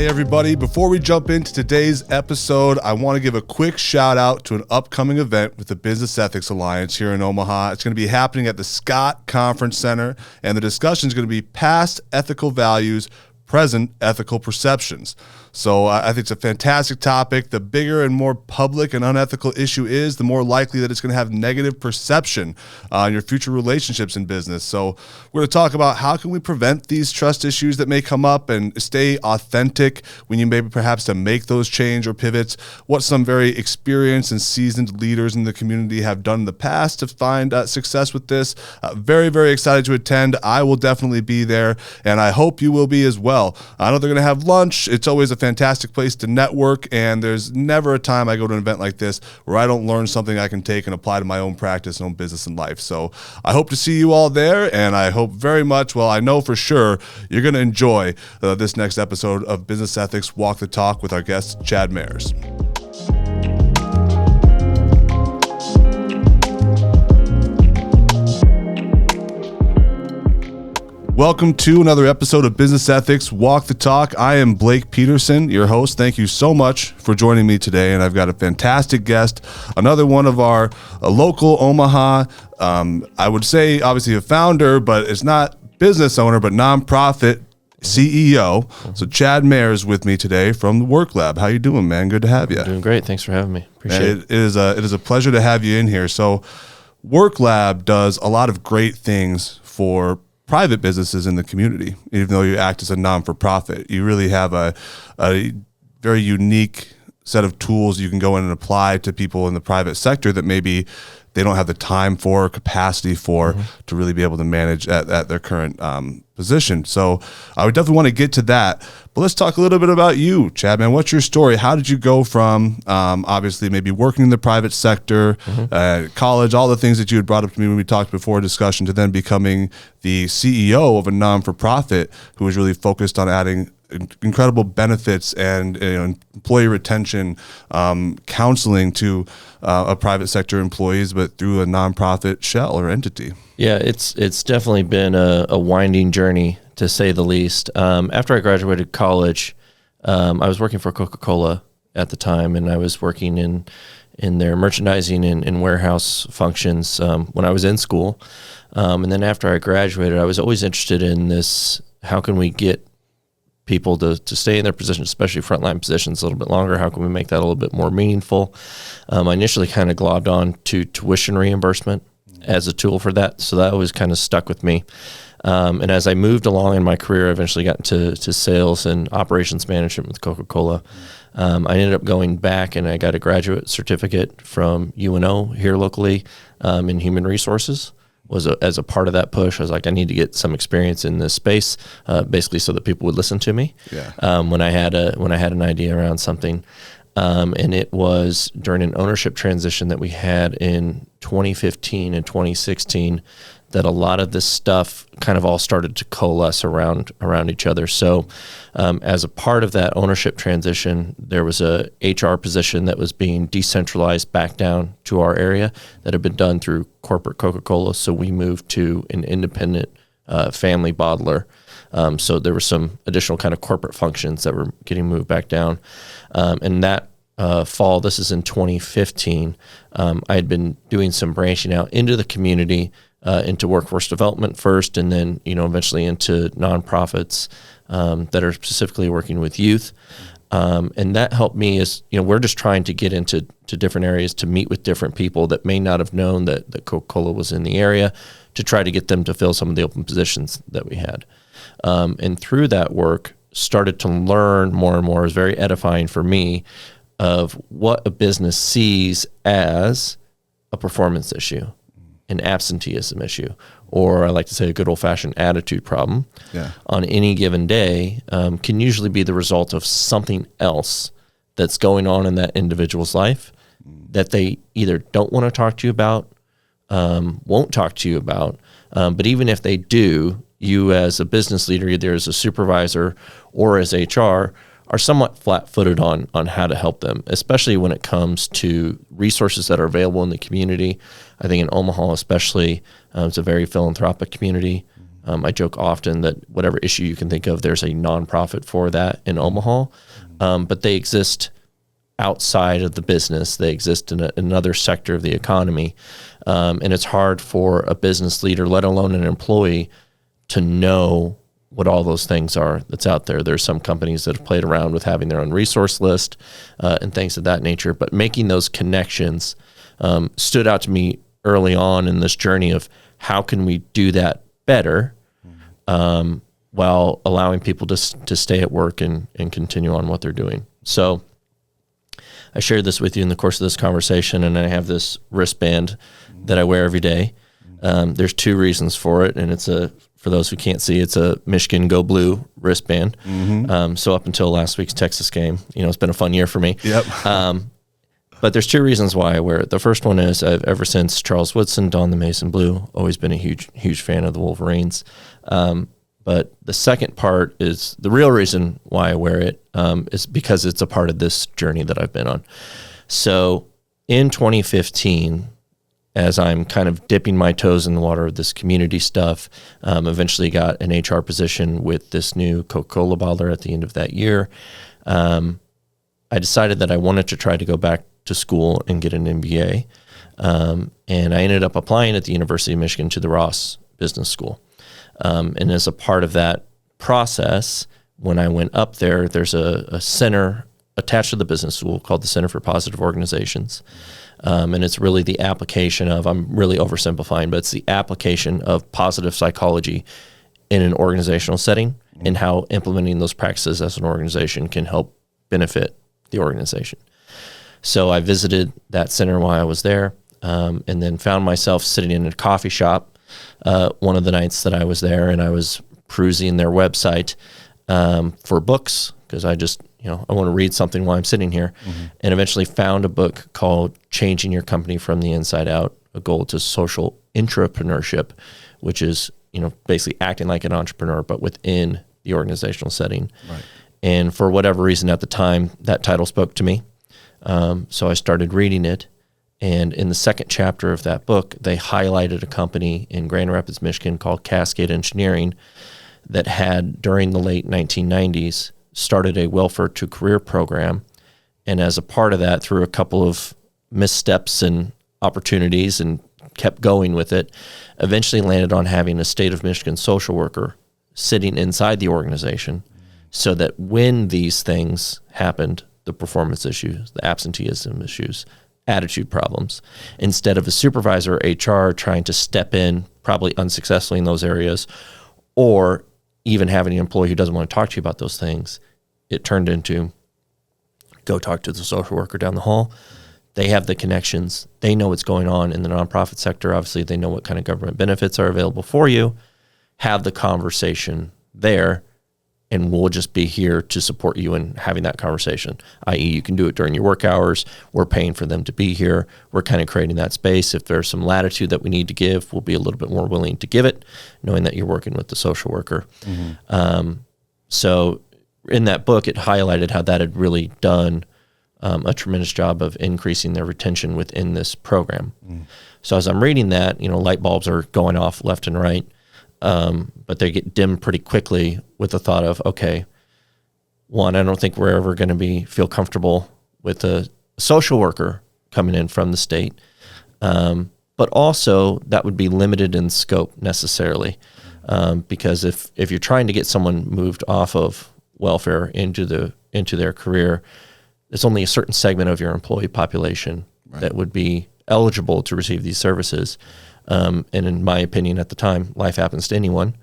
Hey everybody, before we jump into today's episode, I want to give a quick shout out to an upcoming event with the Business Ethics Alliance here in Omaha. It's going to be happening at the Scott Conference Center, and the discussion is going to be past ethical values, present ethical perceptions. So I think it's a fantastic topic. The bigger and more public and unethical issue is, the more likely that it's going to have negative perception on your future relationships in business. So we're going to talk about how can we prevent these trust issues that may come up and stay authentic when you maybe perhaps to make those change or pivots, what some very experienced and seasoned leaders in the community have done in the past to find success with this. Very, very excited to attend. I will definitely be there, and I hope you will be as well. I know they're going to have lunch. It's always a fantastic place to network, and there's never a time I go to an event like this where I don't learn something I can take and apply to my own practice and own business and life. So I hope to see you all there, and I hope very much, well, I know for sure you're going to enjoy this next episode of Business Ethics Walk the Talk with our guest, Chad Mayers. Welcome to another episode of Business Ethics Walk the Talk. I am Blake Peterson, your host. Thank you so much for joining me today, and I've got a fantastic guest, another one of our local Omaha, I would say obviously a founder, but it's not business owner, but nonprofit CEO. So Chad Mayers with me today from the WorkLife. How you doing, man? Good to have you. Doing great. Thanks for having me. Appreciate it. It is a pleasure to have you in here. So WorkLife does a lot of great things for private businesses in the community. Even though you act as a non-for-profit, you really have a very unique set of tools you can go in and apply to people in the private sector that maybe they don't have the time for, capacity for, to really be able to manage at their current position. So I would definitely want to get to that. But let's talk a little bit about you, Chad, man. What's your story? How did you go from obviously maybe working in the private sector, college, all the things that you had brought up to me when we talked before discussion, to then becoming the CEO of a non-for-profit who was really focused on adding incredible benefits and employee retention, counseling to a private sector employees, but through a nonprofit shell or entity? Yeah, it's definitely been a winding journey, to say the least. After I graduated college, I was working for Coca-Cola at the time, and I was working in their merchandising and warehouse functions when I was in school. And then after I graduated, I was always interested in this: how can we get people to stay in their position, especially frontline positions, a little bit longer? How can we make that a little bit more meaningful? I initially kind of globbed on to tuition reimbursement as a tool for that, so that always kind of stuck with me. And as I moved along in my career, I eventually got into sales and operations management with Coca-Cola. I ended up going back, and I got a graduate certificate from UNO here locally in human resources. As a part of that push, I was like, I need to get some experience in this space, basically so that people would listen to me. When I had an idea around something. And it was during an ownership transition that we had in 2015 and 2016 that a lot of this stuff kind of all started to coalesce around each other. So as a part of that ownership transition, there was a HR position that was being decentralized back down to our area that had been done through corporate Coca-Cola. So we moved to an independent family bottler. So there were some additional kind of corporate functions that were getting moved back down. And that fall, this is in 2015, I had been doing some branching out into the community, into workforce development first, and then eventually into nonprofits that are specifically working with youth. And that helped me as, we're just trying to get into different areas to meet with different people that may not have known that Coca-Cola was in the area, to try to get them to fill some of the open positions that we had. And through that work, started to learn more and more. It was very edifying for me of what a business sees as a performance issue, an absenteeism issue, or I like to say a good old-fashioned attitude problem on any given day, can usually be the result of something else that's going on in that individual's life that they either don't want to talk to you about, won't talk to you about, but even if they do, you as a business leader, either as a supervisor or as HR, are somewhat flat-footed on how to help them, especially when it comes to resources that are available in the community. I think in Omaha especially, it's a very philanthropic community. I joke often that whatever issue you can think of, there's a nonprofit for that in Omaha, but they exist outside of the business. They exist in another sector of the economy, and it's hard for a business leader, let alone an employee, to know what all those things are that's out there. There's some companies that have played around with having their own resource list and things of that nature, but making those connections stood out to me early on in this journey of how can we do that better while allowing people to stay at work and continue on what they're doing. So I shared this with you in the course of this conversation, and I have this wristband that I wear every day. There's two reasons for it, and for those who can't see, it's a Michigan Go Blue wristband. So up until last week's Texas game, it's been a fun year for me. Yep. But there's two reasons why I wear it. The first one is I've ever since Charles Woodson donned the Mason Blue, always been a huge fan of the Wolverines. But the second part is the real reason why I wear it is because it's a part of this journey that I've been on. So in 2015, as I'm kind of dipping my toes in the water of this community stuff, eventually got an HR position with this new Coca-Cola bottler at the end of that year. I decided that I wanted to try to go back to school and get an MBA. And I ended up applying at the University of Michigan to the Ross Business School. And as a part of that process, when I went up there, there's a center attached to the business school called the Center for Positive Organizations. And it's really the application of, I'm really oversimplifying, but it's the application of positive psychology in an organizational setting and how implementing those practices as an organization can help benefit the organization. So I visited that center while I was there, and then found myself sitting in a coffee shop one of the nights that I was there, and I was perusing their website for books because I just, I want to read something while I'm sitting here, and eventually found a book called Changing Your Company from the Inside Out, a Goal to Social Intrapreneurship, which is, basically acting like an entrepreneur, but within the organizational setting. Right. And for whatever reason at the time, that title spoke to me. So I started reading it. And in the second chapter of that book, they highlighted a company in Grand Rapids, Michigan called Cascade Engineering that had, during the late 1990s, started a welfare to career program. And as a part of that, through a couple of missteps and opportunities and kept going with it, eventually landed on having a state of Michigan social worker sitting inside the organization so that when these things happened, the performance issues, the absenteeism issues, attitude problems, instead of a supervisor or HR trying to step in, probably unsuccessfully in those areas, or even having an employee who doesn't want to talk to you about those things, it turned into go talk to the social worker down the hall. They have the connections. They know what's going on in the nonprofit sector. Obviously, they know what kind of government benefits are available for you. Have the conversation there, and we'll just be here to support you in having that conversation, i.e. you can do it during your work hours. We're paying for them to be here. We're kind of creating that space. If there's some latitude that we need to give, we'll be a little bit more willing to give it, knowing that you're working with the social worker. So in that book, it highlighted how that had really done a tremendous job of increasing their retention within this program. So as I'm reading that, light bulbs are going off left and right. But they get dimmed pretty quickly with the thought of, okay, one, I don't think we're ever going to feel comfortable with a social worker coming in from the state. But also that would be limited in scope necessarily. Because if you're trying to get someone moved off of welfare into their career, there's only a certain segment of your employee population that would be eligible to receive these services. And in my opinion, at the time, life happens to anyone,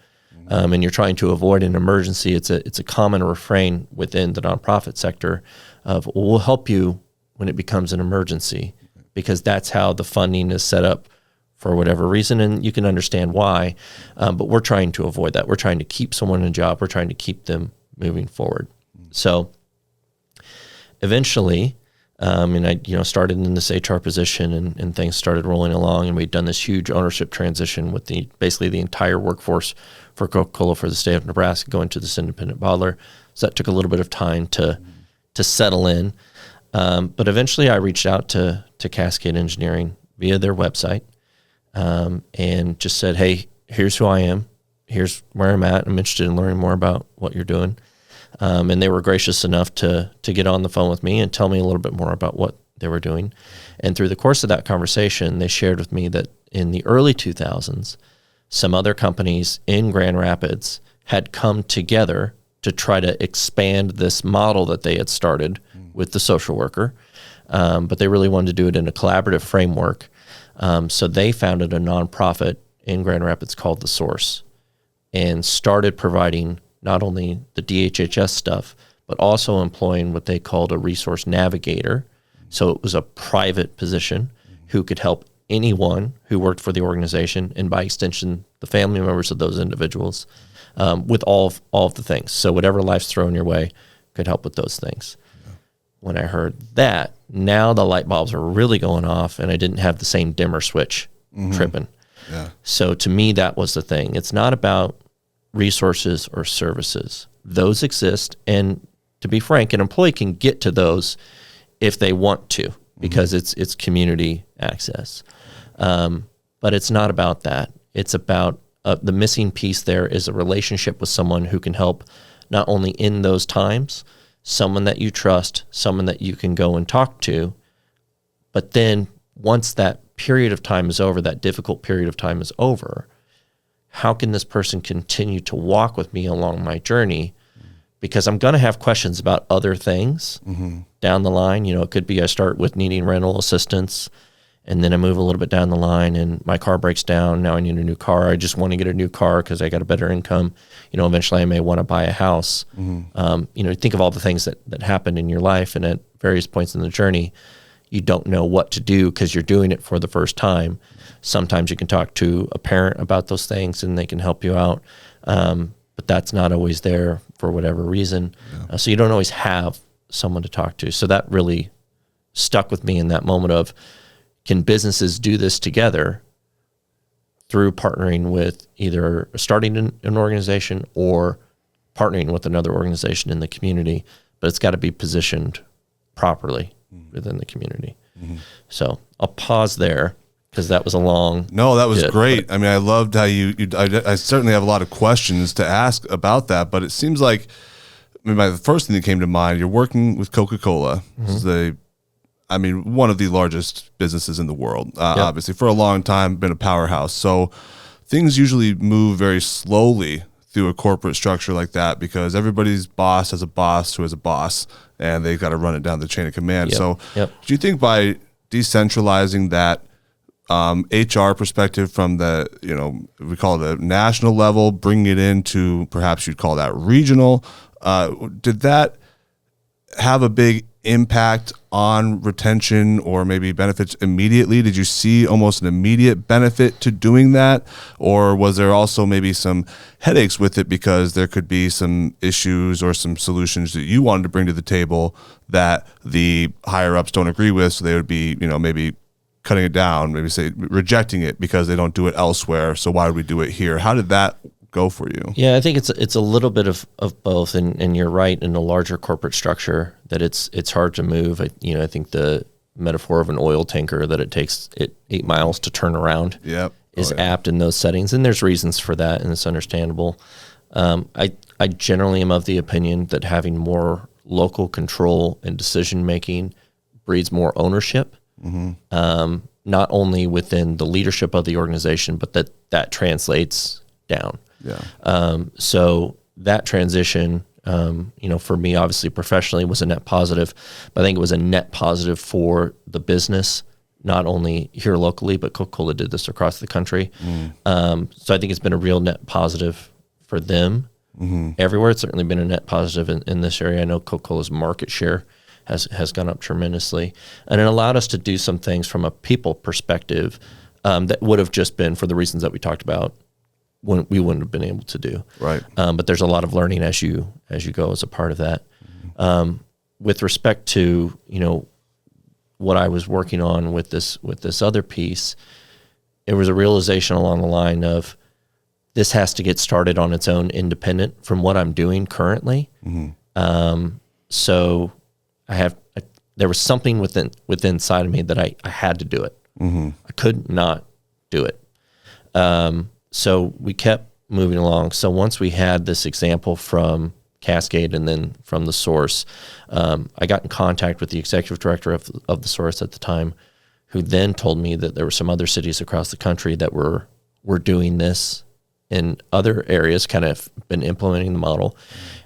and you're trying to avoid an emergency. It's a common refrain within the nonprofit sector of, we'll help you when it becomes an emergency, because that's how the funding is set up for whatever reason, and you can understand why. But we're trying to avoid that. We're trying to keep someone in a job. We're trying to keep them moving forward. So eventually, and I started in this HR position, and things started rolling along, and we'd done this huge ownership transition with basically the entire workforce for Coca-Cola for the state of Nebraska going to this independent bottler. So that took a little bit of time to settle in. But eventually I reached out to Cascade Engineering via their website, and just said, hey, here's who I am. here's where I'm at. I'm interested in learning more about what you're doing. And they were gracious enough to get on the phone with me and tell me a little bit more about what they were doing. And through the course of that conversation, they shared with me that in the early 2000s, some other companies in Grand Rapids had come together to try to expand this model that they had started with the social worker. But they really wanted to do it in a collaborative framework. So they founded a nonprofit in Grand Rapids called The Source and started providing not only the DHHS stuff, but also employing what they called a resource navigator. So it was a private position who could help anyone who worked for the organization, and by extension, the family members of those individuals, with all of the things. So whatever life's thrown your way could help with those things. Yeah. When I heard that, now the light bulbs are really going off, and I didn't have the same dimmer switch tripping. Yeah. So to me, that was the thing. It's not about resources or services. Those exist, and to be frank, an employee can get to those if they want to, because it's community access. But it's not about that. It's about the missing piece there is a relationship with someone who can help not only in those times, someone that you trust, someone that you can go and talk to, but then once that period of time is over, that difficult period of time is over, how can this person continue to walk with me along my journey? Because I'm going to have questions about other things down the line. You know, it could be I start with needing rental assistance, and then I move a little bit down the line and my car breaks down. Now I need a new car. I just want to get a new car because I got a better income. You know, eventually I may want to buy a house. You know, think of all the things that happen in your life, and at various points in the journey, you don't know what to do because you're doing it for the first time. Sometimes you can talk to a parent about those things and they can help you out. But that's not always there for whatever reason. Yeah. So you don't always have someone to talk to. So that really stuck with me in that moment of, can businesses do this together through partnering with either starting an organization or partnering with another organization in the community, but it's got to be positioned properly within the community. So I'll pause there because that was a long. No, that was great. I mean, I loved how I certainly have a lot of questions to ask about that, but it seems like, I mean, the first thing that came to mind, you're working with Coca-Cola. This is one of the largest businesses in the world, obviously, for a long time, been a powerhouse. So things usually move very slowly through a corporate structure like that because everybody's boss has a boss who has a boss, and they've got to run it down the chain of command. So do you think by decentralizing that HR perspective from the, we call it the national level, bringing it into perhaps you'd call that regional, did that have a big impact on retention or maybe benefits immediately? Did you see almost an immediate benefit to doing that? Or was there also maybe some headaches with it because there could be some issues or some solutions that you wanted to bring to the table that the higher ups don't agree with? So they would be, maybe cutting it down, maybe say rejecting it because they don't do it elsewhere. So why would we do it here? How did that go for you? Yeah, I think it's a little bit of both, and you're right, in a larger corporate structure that it's hard to move. I think the metaphor of an oil tanker that it takes 8 miles to turn around is apt in those settings, and there's reasons for that, and it's understandable. I generally am of the opinion that having more local control and decision making breeds more ownership, not only within the leadership of the organization, but that translates down. So that transition, for me, obviously professionally, was a net positive, but I think it was a net positive for the business, not only here locally, but Coca-Cola did this across the country. So I think it's been a real net positive for them everywhere. It's certainly been a net positive in this area. I know Coca-Cola's market share has gone up tremendously, and it allowed us to do some things from a people perspective that would have just been, for the reasons that we talked about, we wouldn't have been able to do. Right. But there's a lot of learning as you go as a part of that. With respect to, what I was working on with this other piece, it was a realization along the line of this has to get started on its own independent from what I'm doing currently. So there was something within inside of me that I had to do it. I could not do it. So we kept moving along. So once we had this example from Cascade and then from the source, I got in contact with the executive director of the source at the time, who then told me that there were some other cities across the country that were doing this in other areas, kind of been implementing the model.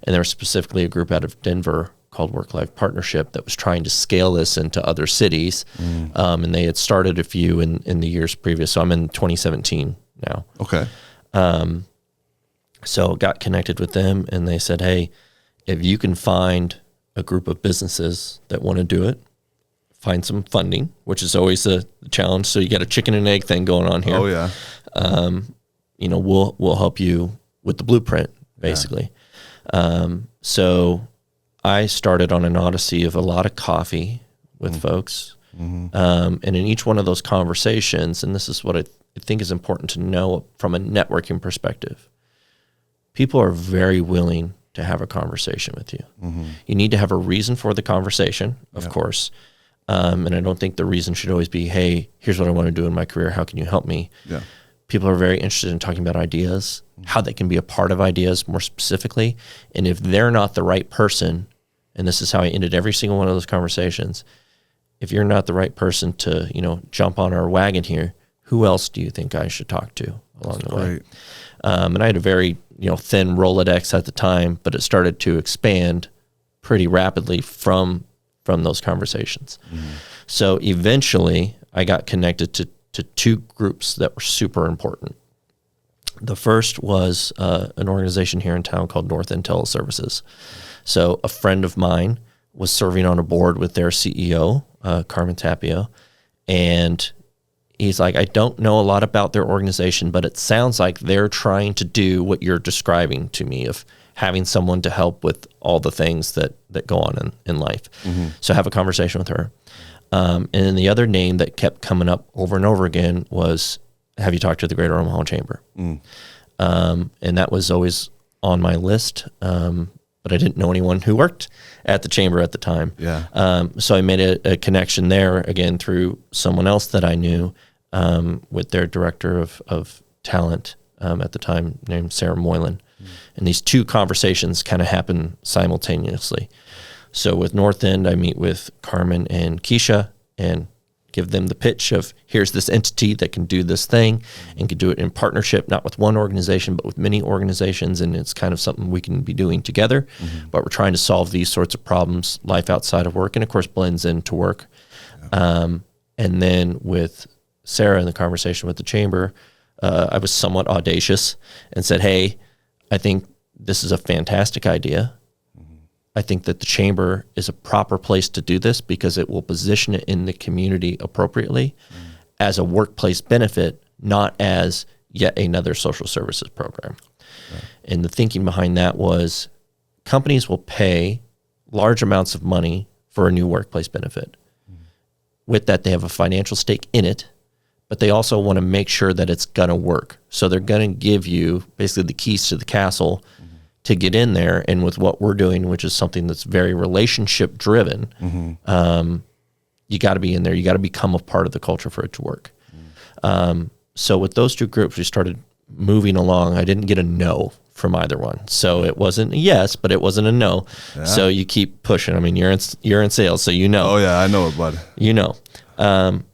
And there was specifically a group out of Denver called WorkLife Partnership that was trying to scale this into other cities. And they had started a few in the years previous. So I'm in 2017 now. Okay. So got connected with them, and they said, hey, if you can find a group of businesses that want to do it, find some funding, which is always a challenge. So you got a chicken and egg thing going on here. Oh yeah. We'll help you with the blueprint, basically. Yeah. So I started on an odyssey of a lot of coffee with folks. And in each one of those conversations, and this is what I think is important to know from a networking perspective, people are very willing to have a conversation with you. You need to have a reason for the conversation, of course. And I don't think the reason should always be, hey, here's what I want to do in my career. How can you help me? Yeah. People are very interested in talking about ideas, how they can be a part of ideas more specifically. And if they're not the right person, and this is how I ended every single one of those conversations, if you're not the right person to, jump on our wagon here, who else do you think I should talk to along the way? And I had a very, thin Rolodex at the time, but it started to expand pretty rapidly from those conversations. So eventually I got connected to two groups that were super important. The first was an organization here in town called North End Teleservices. So a friend of mine was serving on a board with their CEO, Carmen Tapio, and he's like, I don't know a lot about their organization, but it sounds like they're trying to do what you're describing to me of having someone to help with all the things that go on in life. So have a conversation with her. And then the other name that kept coming up over and over again was, have you talked to the Greater Omaha Chamber? And that was always on my list, but I didn't know anyone who worked at the chamber at the time. So I made a connection there, again, through someone else that I knew, with their director of talent at the time, named Sarah Moylan. And these two conversations kind of happen simultaneously. So with North End, I meet with Carmen and Keisha and give them the pitch of, here's this entity that can do this thing and can do it in partnership, not with one organization, but with many organizations. And it's kind of something we can be doing together. But we're trying to solve these sorts of problems, life outside of work, and of course blends into work. And then with Sarah in the conversation with the chamber, I was somewhat audacious and said, hey, I think this is a fantastic idea. I think that the chamber is a proper place to do this because it will position it in the community appropriately as a workplace benefit, not as yet another social services program. And the thinking behind that was companies will pay large amounts of money for a new workplace benefit. With that, they have a financial stake in it, but they also want to make sure that it's going to work. So they're going to give you basically the keys to the castle to get in there. And with what we're doing, which is something that's very relationship driven, you got to be in there. You got to become a part of the culture for it to work. So with those two groups, we started moving along. I didn't get a no from either one. So it wasn't a yes, but it wasn't a no. So you keep pushing. I mean, you're in sales, so you know. Oh yeah, I know it, bud. You know.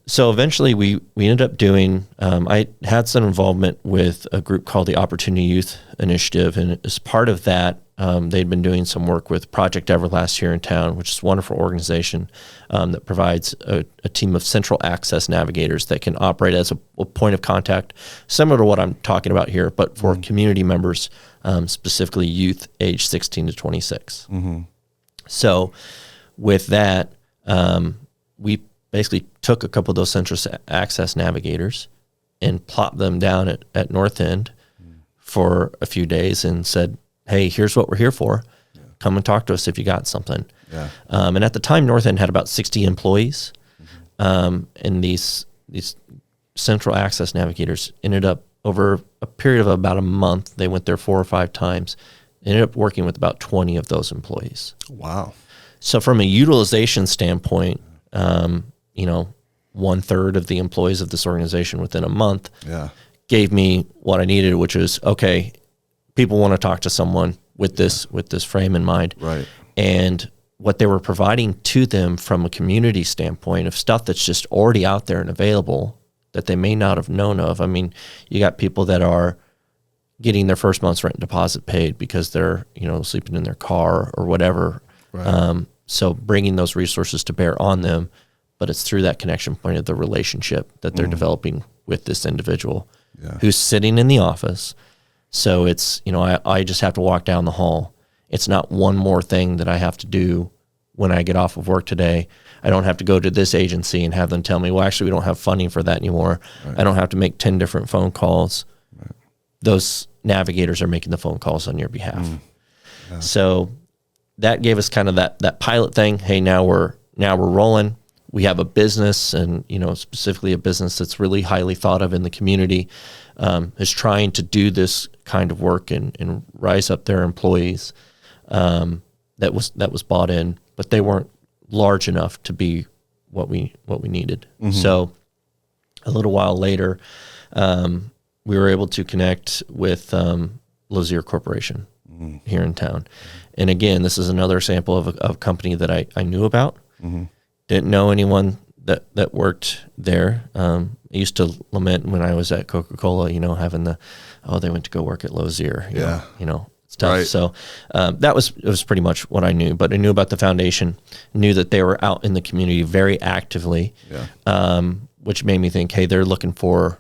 So eventually we ended up doing, I had some involvement with a group called the Opportunity Youth Initiative. And as part of that, they'd been doing some work with Project Everlast here in town, which is a wonderful organization that provides a team of central access navigators that can operate as a point of contact, similar to what I'm talking about here, but for community members, specifically youth age 16 to 26. So with that, we basically took a couple of those central access navigators and plopped them down at North End for a few days and said, hey, here's what we're here for. Come and talk to us if you got something. And at the time, North End had about 60 employees. And these central access navigators ended up, over a period of about a month, they went there 4 or 5 times, ended up working with about 20 of those employees. Wow. So from a utilization standpoint, 1/3 of the employees of this organization within a month gave me what I needed, which is, okay, people want to talk to someone with this frame in mind. Right. And what they were providing to them from a community standpoint of stuff that's just already out there and available that they may not have known of. I mean, you got people that are getting their first month's rent deposit paid because they're, sleeping in their car or whatever. Right. So bringing those resources to bear on them, but it's through that connection point of the relationship that they're developing with this individual who's sitting in the office. So it's, I just have to walk down the hall. It's not one more thing that I have to do when I get off of work today. I don't have to go to this agency and have them tell me, well, actually, we don't have funding for that anymore. Right. I don't have to make 10 different phone calls. Right. Those navigators are making the phone calls on your behalf. Yeah. So that gave us kind of that pilot thing. Hey, now we're rolling. We have a business, and specifically a business that's really highly thought of in the community, is trying to do this kind of work and rise up their employees. That was bought in, but they weren't large enough to be what we needed. Mm-hmm. So a little while later, we were able to connect with Lozier Corporation here in town. And again, this is another example of a company that I knew about. Mm-hmm. Didn't know anyone that worked there. I used to lament when I was at Coca-Cola, having they went to go work at Lozier. It's tough. Right. So it was pretty much what I knew. But I knew about the foundation, knew that they were out in the community very actively, which made me think, hey, they're looking for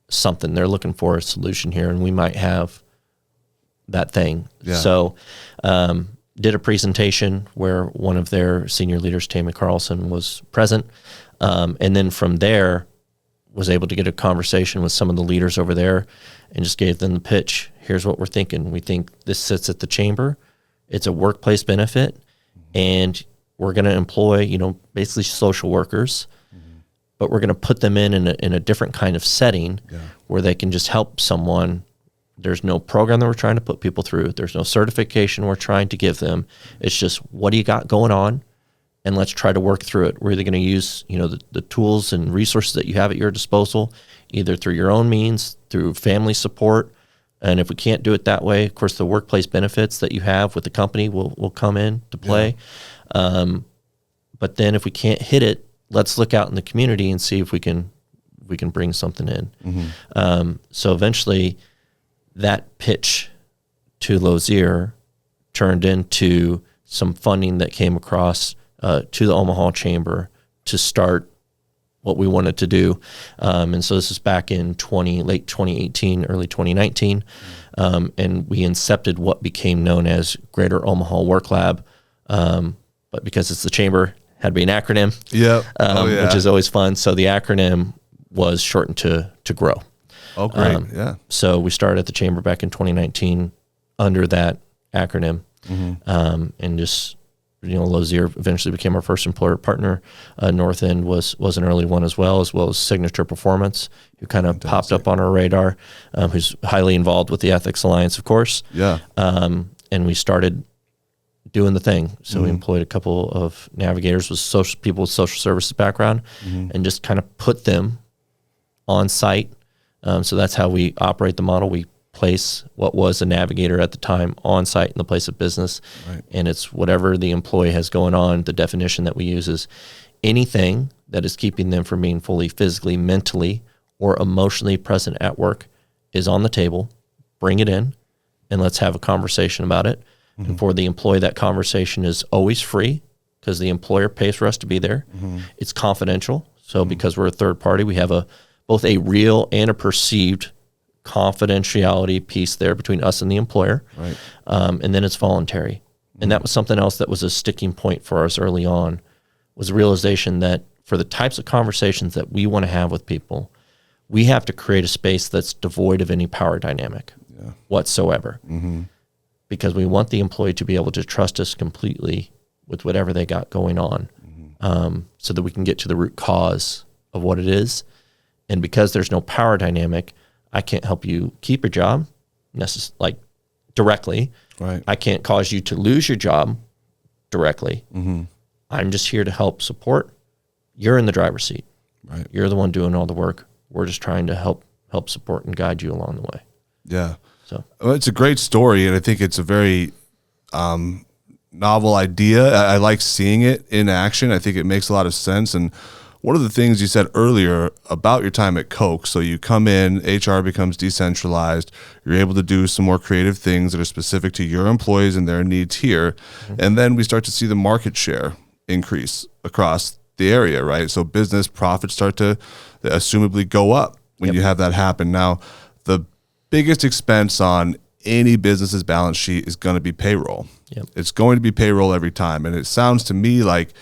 something. They're looking for a solution here, and we might have that thing. Yeah. So did a presentation where one of their senior leaders, Tammy Carlson, was present. And then from there, was able to get a conversation with some of the leaders over there and just gave them the pitch. Here's what we're thinking. We think this sits at the chamber. It's a workplace benefit, and we're going to employ, basically social workers, but we're going to put them in a different kind of setting where they can just help someone. There's no program that we're trying to put people through. There's no certification we're trying to give them. It's just, what do you got going on? And let's try to work through it. We're either going to use, the tools and resources that you have at your disposal, either through your own means, through family support. And if we can't do it that way, of course, the workplace benefits that you have with the company will come in to play. Yeah. But then if we can't hit it, let's look out in the community and see if we can bring something in. Mm-hmm. So eventually that pitch to Lozier turned into some funding that came across to the Omaha Chamber to start what we wanted to do. And so this is back in late 2018, early 2019. And we incepted what became known as Greater Omaha Work Lab. But because it's the chamber, had to be an acronym, which is always fun. So the acronym was shortened to GROW. Oh, great. So we started at the chamber back in 2019 under that acronym. Mm-hmm. And just, Lozier eventually became our first employer partner. North End was an early one as well as Signature Performance, who kind of popped up on our radar, who's highly involved with the Ethics Alliance, of course. Yeah. And we started doing the thing. So we employed a couple of navigators with people with social services background, and just kind of put them on site. So that's how we operate the model. We place what was a navigator at the time on site in the place of business. Right. And it's whatever the employee has going on. The definition that we use is anything that is keeping them from being fully physically, mentally, or emotionally present at work is on the table. Bring it in and let's have a conversation about it. Mm-hmm. And for the employee, that conversation is always free because the employer pays for us to be there. Mm-hmm. It's confidential. So because we're a third party, we have both a real and a perceived confidentiality piece there between us and the employer. Right. And then it's voluntary. And that was something else that was a sticking point for us early on, was the realization that for the types of conversations that we want to have with people, we have to create a space that's devoid of any power dynamic whatsoever. Mm-hmm. Because we want the employee to be able to trust us completely with whatever they got going on, so that we can get to the root cause of what it is. And because there's no power dynamic, I can't help you keep your job directly. Right. I can't cause you to lose your job directly. Mm-hmm. I'm just here to help support. You're in the driver's seat. Right. You're the one doing all the work. We're just trying to help help support and guide you along the way. Yeah. So well, it's a great story, and I think it's a very novel idea. I like seeing it in action. I think it makes a lot of sense. And one of the things you said earlier about your time at Coke, so you come in, HR becomes decentralized, you're able to do some more creative things that are specific to your employees and their needs here. And then we start to see the market share increase across the area, right? So business profits start to assumably go up when you have that happen. Now, the biggest expense on any business's balance sheet is going to be payroll. It's going to be payroll every time. And it sounds to me like,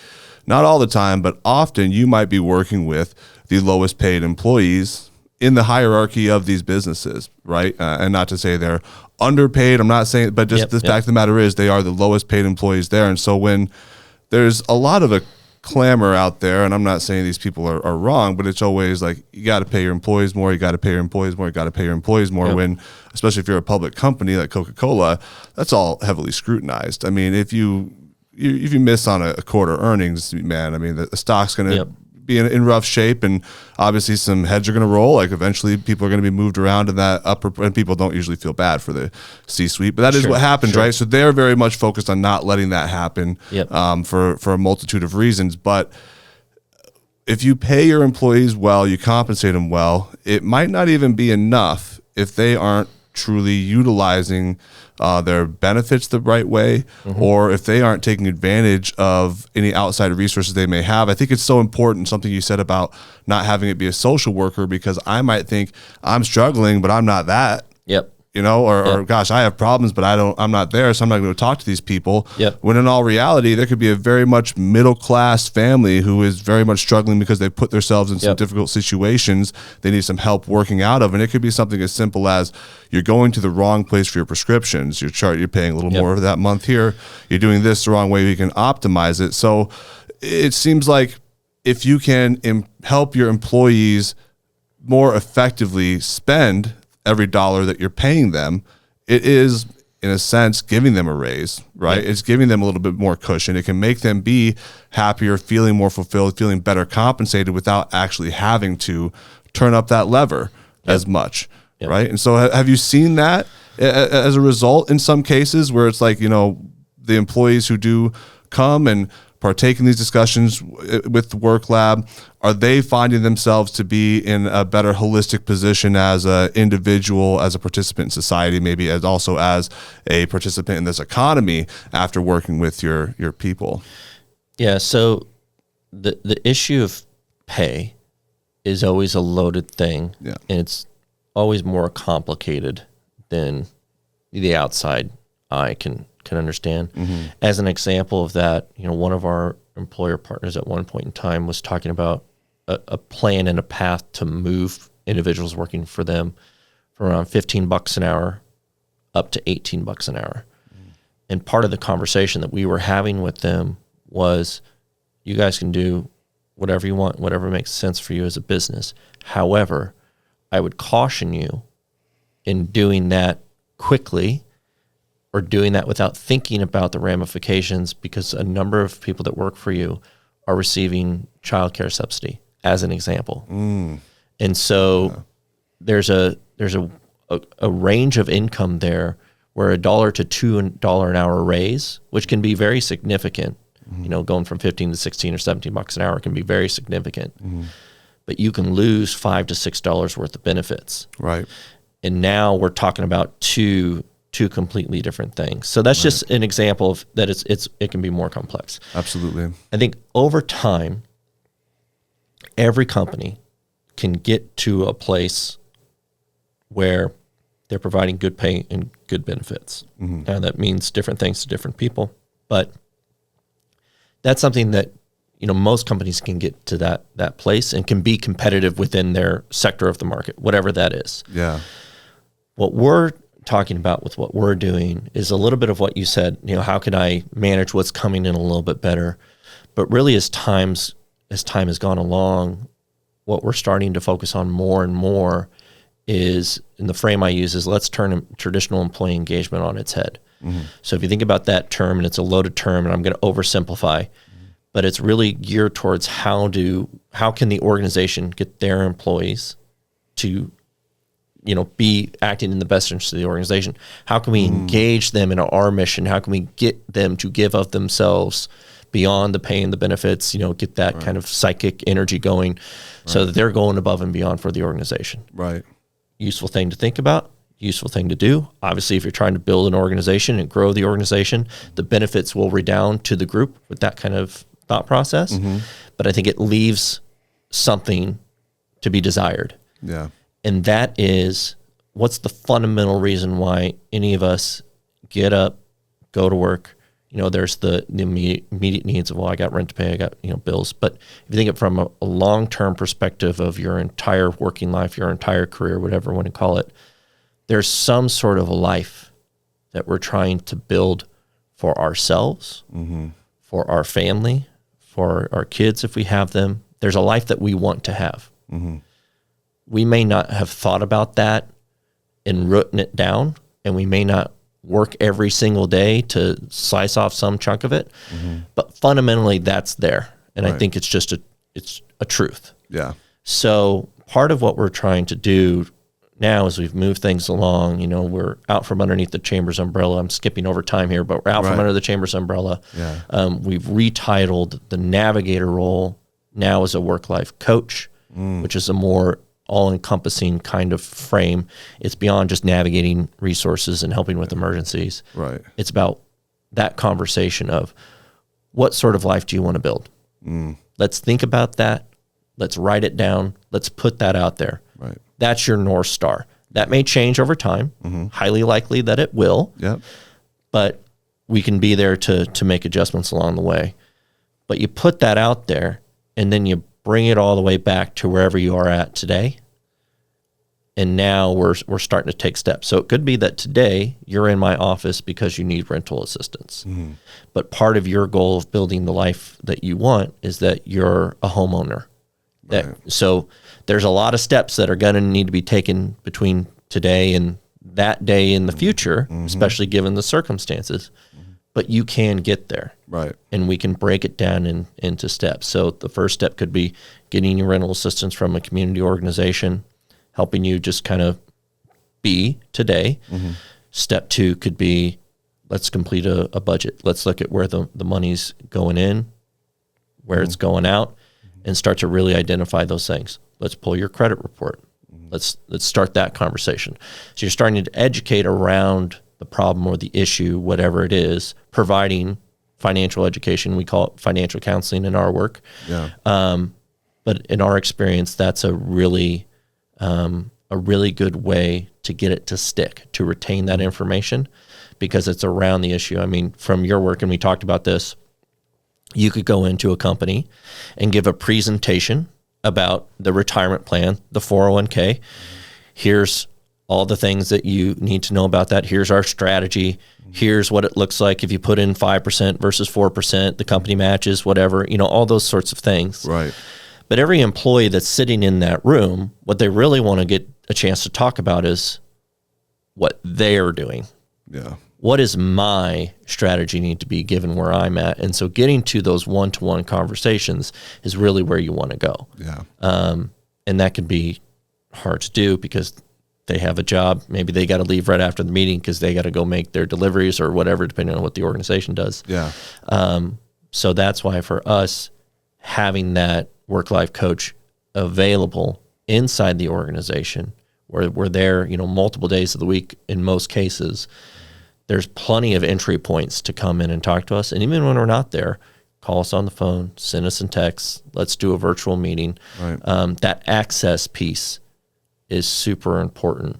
not all the time, but often you might be working with the lowest paid employees in the hierarchy of these businesses, right? And not to say they're underpaid, I'm not saying, but just the fact of the matter is they are the lowest paid employees there. And so when there's a lot of a clamor out there, and I'm not saying these people are wrong, but it's always like, you got to pay your employees more, you got to pay your employees more, you got to pay your employees more, when, especially if you're a public company like Coca-Cola, that's all heavily scrutinized. I mean, if you miss on a quarter earnings, man, I mean, the stock's going to be in rough shape, and obviously some heads are going to roll. Like eventually people are going to be moved around in that upper, and people don't usually feel bad for the C-suite, but that is what happens, right? So they're very much focused on not letting that happen for a multitude of reasons. But if you pay your employees well, you compensate them well, it might not even be enough if they aren't truly utilizing their benefits the right way, or if they aren't taking advantage of any outside resources they may have. I think it's so important, something you said about not having it be a social worker, because I might think I'm struggling, but I'm not that. You know, or gosh, I have problems, but I'm not there, so I'm not going to talk to these people. When in all reality, there could be a very much middle class family who is very much struggling because they put themselves in some difficult situations they need some help working out of. And it could be something as simple as you're going to the wrong place for your prescriptions. You're paying a little more that month here. You're doing this the wrong way. You can optimize it. So it seems like if you can help your employees more effectively spend every dollar that you're paying them, it is, in a sense, giving them a raise, right? It's giving them a little bit more cushion. It can make them be happier, feeling more fulfilled, feeling better compensated without actually having to turn up that lever as much, right? And so have you seen that as a result in some cases where it's like, you know, the employees who do come and partake in these discussions with the Work Lab, are they finding themselves to be in a better holistic position as an individual, as a participant in society, maybe as also as a participant in this economy after working with your people? Yeah, so the issue of pay is always a loaded thing, and it's always more complicated than the outside eye can understand. As an example of that, you know, one of our employer partners at one point in time was talking about a plan and a path to move individuals working for them from around $15 an hour up to $18 an hour. And part of the conversation that we were having with them was, you guys can do whatever you want, whatever makes sense for you as a business. However, I would caution you in doing that quickly or doing that without thinking about the ramifications, because a number of people that work for you are receiving childcare subsidy, as an example. And so there's a range of income there where $1 to $2 an hour raise, which can be very significant, you know, going from 15 to 16 or $17 an hour can be very significant. But you can lose $5 to $6 worth of benefits. Right. And now we're talking about two completely different things. So that's just an example of that. It can be more complex. Absolutely. I think over time, every company can get to a place where they're providing good pay and good benefits. Now that means different things to different people, but that's something that, you know, most companies can get to that place and can be competitive within their sector of the market, whatever that is. Yeah. What we're talking about with what we're doing is a little bit of what you said, you know, how can I manage what's coming in a little bit better? But really as time has gone along, what we're starting to focus on more and more is, in the frame I use, is let's turn traditional employee engagement on its head. So if you think about that term, and it's a loaded term, and I'm going to oversimplify, but it's really geared towards how can the organization get their employees to be acting in the best interest of the organization? How can we engage them in our mission? How can we get them to give of themselves beyond the pay and the benefits, get that kind of psychic energy going so that they're going above and beyond for the organization. Right. Useful thing to think about, useful thing to do. Obviously, if you're trying to build an organization and grow the organization, the benefits will redound to the group with that kind of thought process. But I think it leaves something to be desired. Yeah. And that is, what's the fundamental reason why any of us get up, go to work? There's the immediate needs of, I got rent to pay, I got, bills. But if you think of it from a long-term perspective of your entire working life, your entire career, whatever you want to call it, there's some sort of a life that we're trying to build for ourselves, for our family, for our kids if we have them. There's a life that we want to have. We may not have thought about that and written it down, and we may not work every single day to slice off some chunk of it, but fundamentally that's there. And I think it's just it's a truth. Yeah. So part of what we're trying to do now as we've moved things along, we're out from underneath the Chamber's umbrella. I'm skipping over time here, but we're out from under the Chamber's umbrella. Yeah. We've retitled the navigator role now as a work-life coach, which is a more all-encompassing kind of frame. It's beyond just navigating resources and helping with emergencies. Right. It's about that conversation of what sort of life do you want to build? Let's think about that. Let's write it down. Let's put that out there. Right. That's your North Star. That may change over time. Highly likely that it will. Yep. But we can be there to make adjustments along the way. But you put that out there, and then you bring it all the way back to wherever you are at today. And now we're starting to take steps. So it could be that today you're in my office because you need rental assistance. But part of your goal of building the life that you want is that you're a homeowner. So there's a lot of steps that are going to need to be taken between today and that day in the future, especially given the circumstances. But you can get there. Right. And we can break it down into steps. So the first step could be getting your rental assistance from a community organization, helping you just kind of be today. Step 2 could be, let's complete a budget. Let's look at where the money's going in, where it's going out, and start to really identify those things. Let's pull your credit report. Let's start that conversation. So you're starting to educate around the problem or the issue, whatever it is, providing financial education. We call it financial counseling in our work. Yeah. But in our experience, that's a really good way to get it to stick, to retain that information, because it's around the issue. I mean, from your work, and we talked about this, you could go into a company and give a presentation about the retirement plan, the 401k. Here's all the things that you need to know about that. Here's our strategy. Here's what it looks like if you put in 5% versus 4%, the company matches, whatever, all those sorts of things. Right. But every employee that's sitting in that room, what they really want to get a chance to talk about is what they're doing. Yeah. What does my strategy need to be given where I'm at? And so getting to those one-to-one conversations is really where you want to go. Yeah. And that can be hard to do because they have a job. Maybe they got to leave right after the meeting because they got to go make their deliveries or whatever, depending on what the organization does. Yeah. So that's why for us, having that work-life coach available inside the organization, where we're there, multiple days of the week in most cases, there's plenty of entry points to come in and talk to us. And even when we're not there, call us on the phone, send us a text, let's do a virtual meeting. Right. That access piece is super important.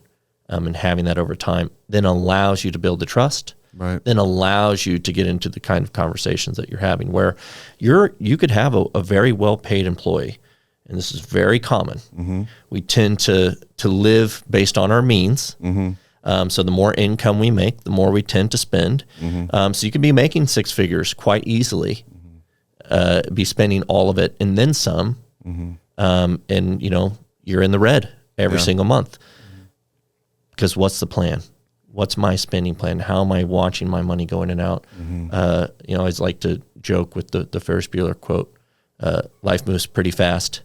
And having that over time then allows you to build the trust, Right. then allows you to get into the kind of conversations that you're having where you could have a very well-paid employee. And this is very common. We tend to live based on our means. So the more income we make, the more we tend to spend. So you can be making 6 figures quite easily, be spending all of it and then some. And you're in the red every single month. Because what's the plan? What's my spending plan? How am I watching my money go in and out? I always like to joke with the Ferris Bueller quote, life moves pretty fast.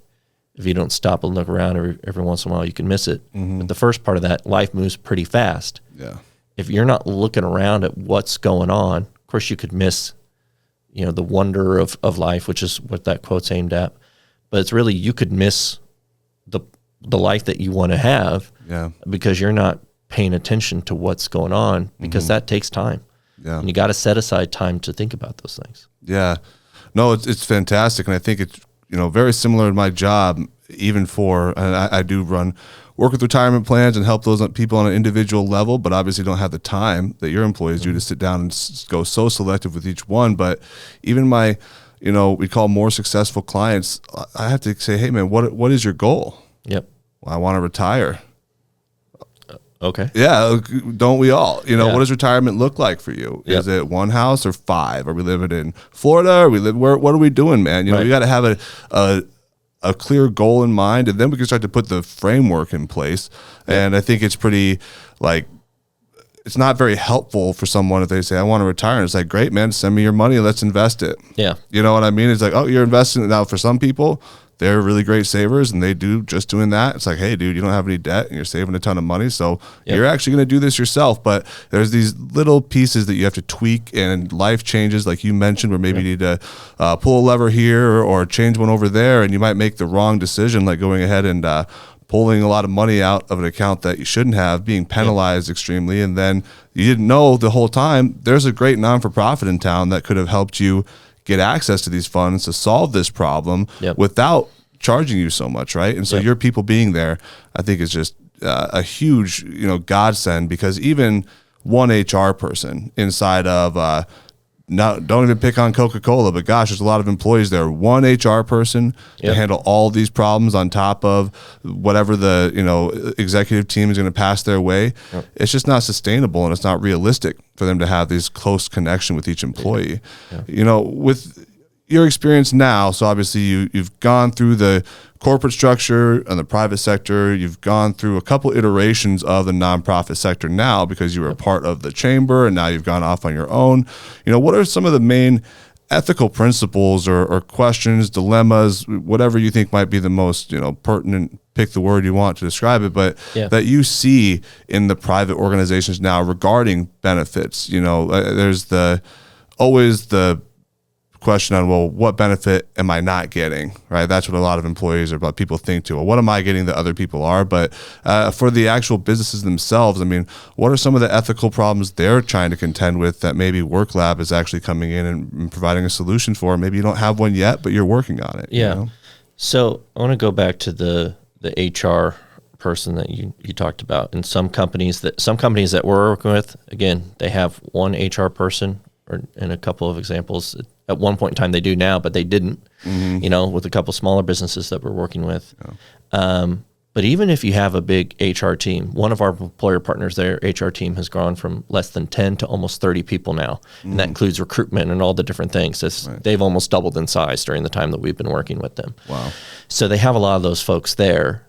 if you don't stop and look around every once in a while, you can miss it. But the first part of that, life moves pretty fast. Yeah. If you're not looking around at what's going on, of course you could miss, the wonder of life, which is what that quote's aimed at. But it's really, you could miss the life that you want to have because you're not paying attention to what's going on, because that takes time. Yeah. And you got to set aside time to think about those things. Yeah. No, it's fantastic. And I think it's, very similar to my job, even and I do work with retirement plans and help those people on an individual level, but obviously don't have the time that your employees do to sit down and go so selective with each one. But even my, we call more successful clients, I have to say, hey man, what is your goal? Yep. Well, I want to retire. Okay. Yeah, don't we all? Yeah. What does retirement look like for you? Yep. Is it one house or five? Are we living in Florida? What are we doing, man? Right. You got to have a clear goal in mind, and then we can start to put the framework in place. Yep. And I think it's pretty, it's not very helpful for someone if they say, I want to retire. And it's like, great, man, send me your money. Let's invest it. Yeah. You know what I mean? It's like, oh, you're investing it now. For some people, they're really great savers and they do just doing that. It's like, hey, dude, you don't have any debt and you're saving a ton of money. So you're actually going to do this yourself. But there's these little pieces that you have to tweak, and life changes, like you mentioned, where maybe you need to pull a lever here or change one over there. And you might make the wrong decision, like going ahead and pulling a lot of money out of an account that you shouldn't have, being penalized extremely. And then you didn't know the whole time there's a great non-for-profit in town that could have helped you get access to these funds to solve this problem without charging you so much, right? And so your people being there, I think, is just a huge, godsend, because even one HR person inside of, don't even pick on Coca-Cola, but gosh, there's a lot of employees there. One HR person to handle all these problems on top of whatever the executive team is going to pass their way. It's just not sustainable, and it's not realistic for them to have this close connection with each employee. With your experience now, so obviously you've gone through the corporate structure and the private sector. You've gone through a couple iterations of the nonprofit sector now, because you were a part of the chamber, and now you've gone off on your own. What are some of the main ethical principles or questions, dilemmas, whatever you think might be the most, pertinent, pick the word you want to describe it, but that you see in the private organizations now regarding benefits? There's always the question on, well, what benefit am I not getting, right? That's what a lot of employees or people think too. Well, what am I getting that other people are? But for the actual businesses themselves, I mean, what are some of the ethical problems they're trying to contend with that maybe WorkLab is actually coming in and providing a solution for? Maybe you don't have one yet, but you're working on it. Yeah. So I want to go back to the HR person that you talked about. And some companies that we're working with, again, they have one HR person, or in a couple of examples, at one point in time they do now, but they didn't, with a couple smaller businesses that we're working with. But even if you have a big HR team, one of our employer partners, their HR team has gone from less than 10 to almost 30 people now. And that includes recruitment and all the different things. They've almost doubled in size during the time that we've been working with them. Wow. So they have a lot of those folks there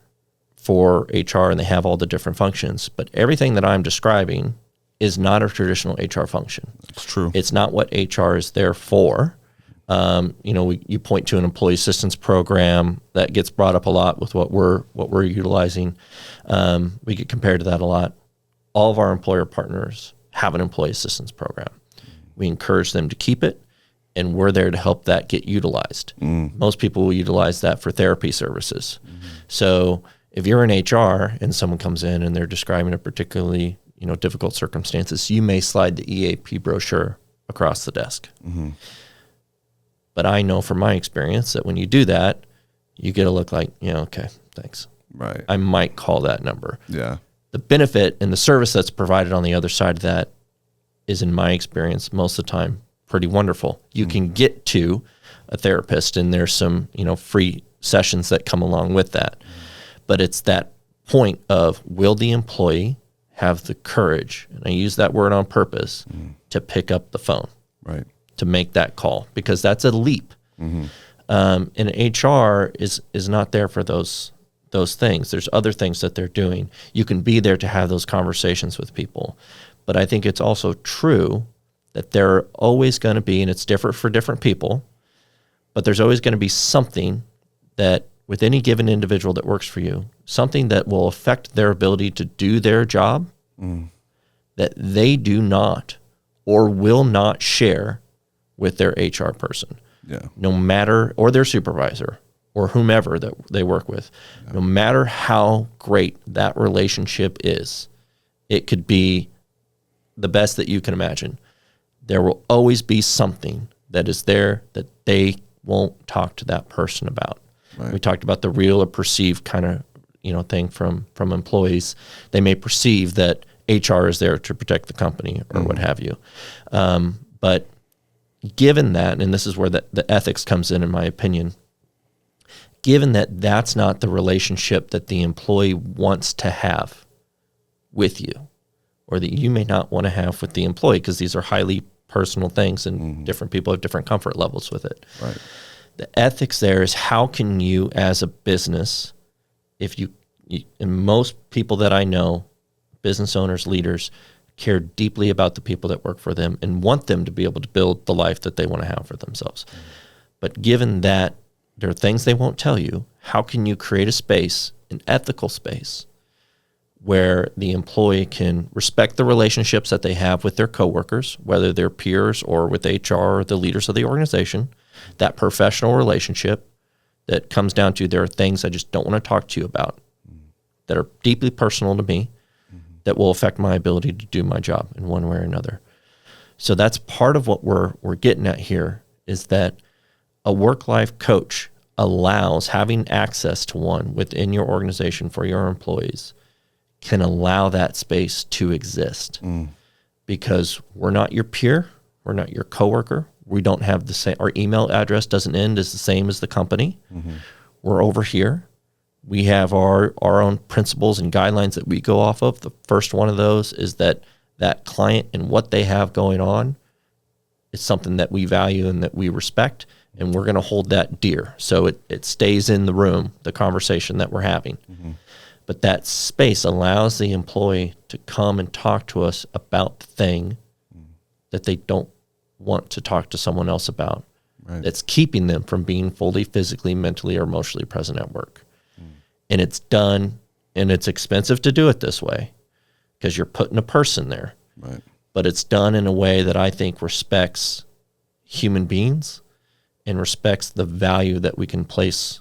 for HR, and they have all the different functions. But everything that I'm describing is not a traditional HR function. That's true. It's not what HR is there for. You point to an employee assistance program that gets brought up a lot with what we're utilizing. We get compared to that a lot. All of our employer partners have an employee assistance program. We encourage them to keep it, and we're there to help that get utilized. Most people will utilize that for therapy services. So if you're in HR and someone comes in and they're describing a particularly difficult circumstances, you may slide the EAP brochure across the desk. But I know from my experience that when you do that, you get a look like, okay, thanks. Right. I might call that number. Yeah. The benefit and the service that's provided on the other side of that is, in my experience, most of the time pretty wonderful. You can get to a therapist, and there's some, free sessions that come along with that. But it's that point of, will the employee have the courage, and I use that word on purpose, to pick up the phone, right, to make that call, because that's a leap. And HR is not there for those things. There's other things that they're doing. You can be there to have those conversations with people, but I think it's also true that there are always going to be, and it's different for different people, but there's always going to be something that with any given individual that works for you, something that will affect their ability to do their job that they do not or will not share with their HR person, no matter, or their supervisor or whomever that they work with, no matter how great that relationship is, it could be the best that you can imagine. There will always be something that is there that they won't talk to that person about. Right. We talked about the real or perceived kind of, thing from employees. They may perceive that HR is there to protect the company or what have you. But given that, and this is where the ethics comes in my opinion, given that that's not the relationship that the employee wants to have with you, or that you may not want to have with the employee, because these are highly personal things and different people have different comfort levels with it. Right. The ethics there is, how can you as a business, if you and most people that I know, business owners, leaders, care deeply about the people that work for them and want them to be able to build the life that they want to have for themselves. But given that there are things they won't tell you, how can you create a space, an ethical space, where the employee can respect the relationships that they have with their coworkers, whether they're peers or with HR or the leaders of the organization, that professional relationship that comes down to, there are things I just don't want to talk to you about that are deeply personal to me that will affect my ability to do my job in one way or another. So that's part of what we're getting at here, is that a work-life coach allows, having access to one within your organization for your employees can allow that space to exist, because we're not your peer, we're not your coworker, we don't have the same, our email address doesn't end as the same as the company. We're over here. We have our own principles and guidelines that we go off of. The first one of those is that client and what they have going on is something that we value and that we respect, and we're going to hold that dear. So it stays in the room, the conversation that we're having. But that space allows the employee to come and talk to us about the thing that they don't want to talk to someone else about. Right. That's keeping them from being fully physically, mentally, or emotionally present at work. And it's done, and it's expensive to do it this way because you're putting a person there. Right. But it's done in a way that I think respects human beings and respects the value that we can place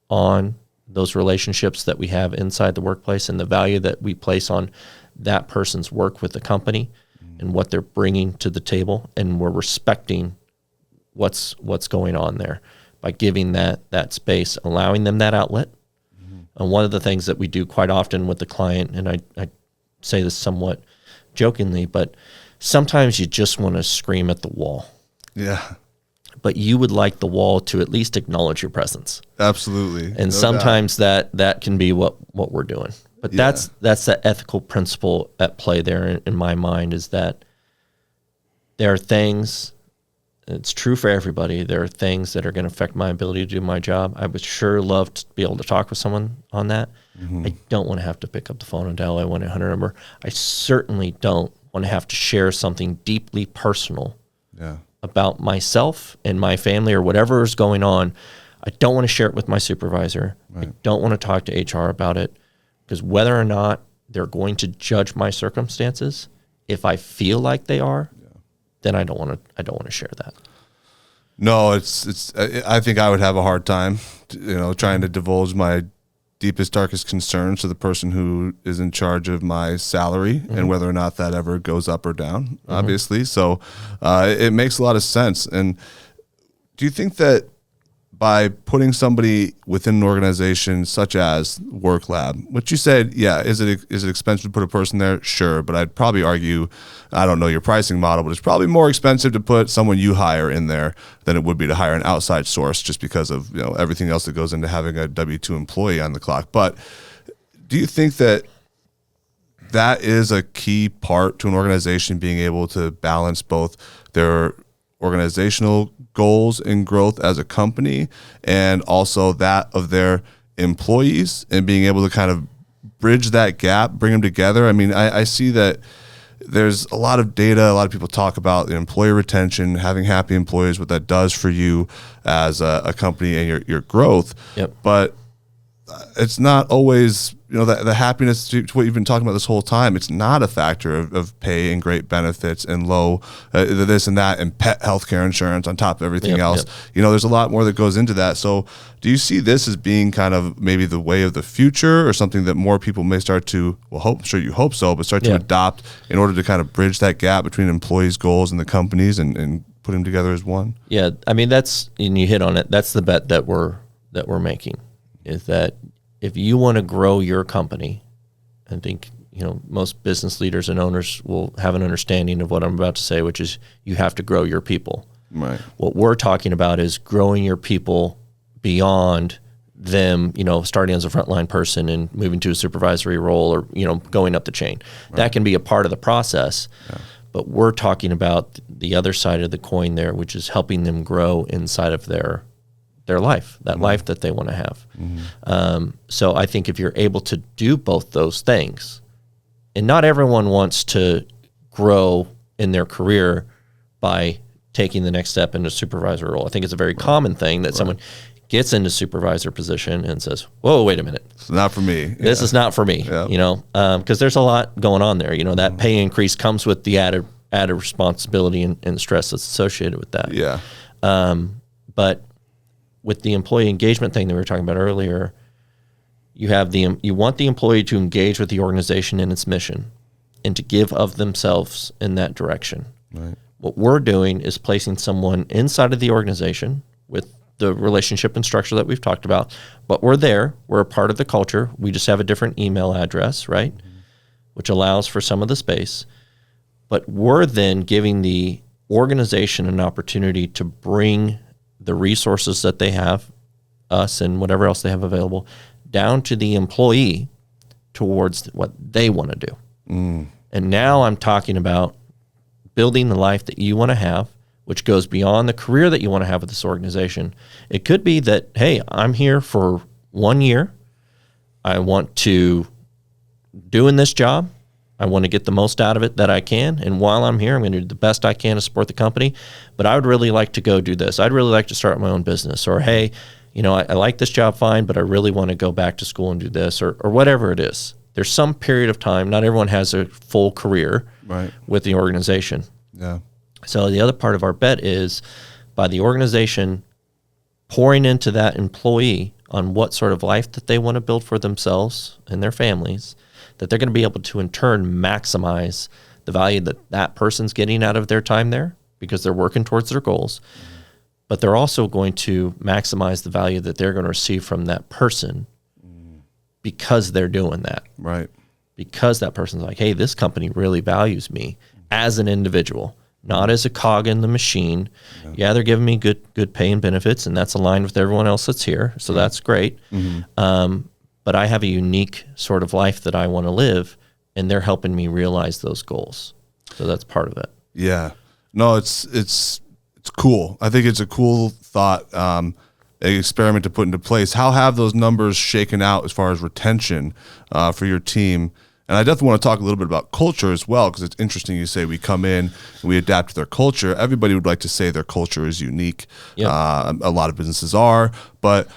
on those relationships that we have inside the workplace, and the value that we place on that person's work with the company and what they're bringing to the table. And we're respecting what's going on there by giving that space, allowing them that outlet. And one of the things that we do quite often with the client, and I say this somewhat jokingly, but sometimes you just want to scream at the wall. Yeah. But you would like the wall to at least acknowledge your presence. Absolutely. And sometimes that can be what we're doing. But that's the ethical principle at play there in my mind, is that there are things, it's true for everybody, there are things that are going to affect my ability to do my job. I would sure love to be able to talk with someone on that. I don't want to have to pick up the phone and dial a 1-800 number. I certainly don't want to have to share something deeply personal about myself and my family or whatever is going on. I don't want to share it with my supervisor. Right. I don't want to talk to HR about it, because whether or not they're going to judge my circumstances, if I feel like they are, then I don't want to share that. No, it's. I think I would have a hard time, trying to divulge my deepest, darkest concerns to the person who is in charge of my salary and whether or not that ever goes up or down, obviously. So it makes a lot of sense. And do you think that by putting somebody within an organization such as WorkLab, which you said, is it expensive to put a person there? Sure, but I'd probably argue, I don't know your pricing model, but it's probably more expensive to put someone you hire in there than it would be to hire an outside source, just because of everything else that goes into having a W-2 employee on the clock. But do you think that is a key part to an organization being able to balance both their organizational goals and growth as a company and also that of their employees, and being able to kind of bridge that gap, bring them together? I mean, I see that there's a lot of data, a lot of people talk about employee retention, having happy employees, what that does for you as a company and your growth. Yep. But it's not always, the happiness to what you've been talking about this whole time. It's not a factor of pay and great benefits and low this and that and pet healthcare insurance on top of everything else. There's a lot more that goes into that. So do you see this as being kind of maybe the way of the future, or something that more people may start to, I'm sure you hope so, but start to adopt in order to kind of bridge that gap between employees' goals and the companies and put them together as one? Yeah, I mean, and you hit on it. That's the bet that we're making, is that if you want to grow your company, I think, most business leaders and owners will have an understanding of what I'm about to say, which is you have to grow your people. Right. What we're talking about is growing your people beyond them, starting as a frontline person and moving to a supervisory role, or, going up the chain. Right. That can be a part of the process. Yeah. But we're talking about the other side of the coin there, which is helping them grow inside of their life, that life that they want to have. So I think if you're able to do both those things, and not everyone wants to grow in their career by taking the next step into a supervisor role. I think it's a very common thing that someone gets into supervisor position and says, whoa, wait a minute. It's not for me. This is not for me, because there's a lot going on there. That pay increase comes with the added responsibility and stress that's associated with that. Yeah. But with the employee engagement thing that we were talking about earlier, you want the employee to engage with the organization and its mission and to give of themselves in that direction. Right. What we're doing is placing someone inside of the organization with the relationship and structure that we've talked about, but we're a part of the culture. We just have a different email address, right? Which allows for some of the space. But we're then giving the organization an opportunity to bring the resources that they have, us and whatever else they have available, down to the employee towards what they want to do. And now I'm talking about building the life that you want to have, which goes beyond the career that you want to have with this organization. It could be that, hey, I'm here for 1 year. I want to do in this job. I want to get the most out of it that I can. And while I'm here, I'm going to do the best I can to support the company. But I would really like to go do this. I'd really like to start my own business. Or, hey, I like this job fine, but I really want to go back to school and do this, or whatever it is. There's some period of time. Not everyone has a full career with the organization. Yeah. So the other part of our bet is by the organization pouring into that employee on what sort of life that they want to build for themselves and their families, that they're going to be able to in turn maximize the value that that person's getting out of their time there because they're working towards their goals. But they're also going to maximize the value that they're going to receive from that person because they're doing that. Right. Because that person's like, hey, this company really values me as an individual, not as a cog in the machine. Yeah, they're giving me good pay and benefits, and that's aligned with everyone else that's here, so that's great. But I have a unique sort of life that I want to live, and they're helping me realize those goals. So that's part of it. Yeah. No, it's cool. I think it's a cool thought, experiment to put into place. How have those numbers shaken out as far as retention for your team? And I definitely want to talk a little bit about culture as well, because it's interesting you say we come in and we adapt to their culture. Everybody would like to say their culture is unique. Yep. A lot of businesses are, but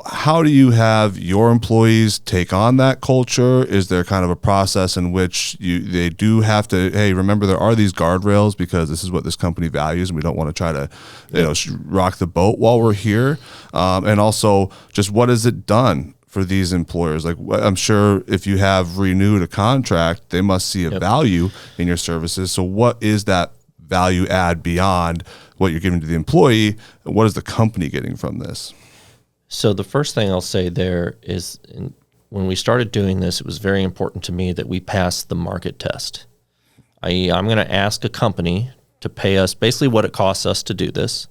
how do you have your employees take on that culture? Is there kind of a process in which they do have to, hey, remember there are these guardrails because this is what this company values and we don't want to try to, rock the boat while we're here? And also just what has it done for these employers? Like, I'm sure if you have renewed a contract, they must see a value in your services. So what is that value add beyond what you're giving to the employee? What is the company getting from this? So the first thing I'll say there is when we started doing this, it was very important to me that we pass the market test. I'm going to ask a company to pay us basically what it costs us to do this.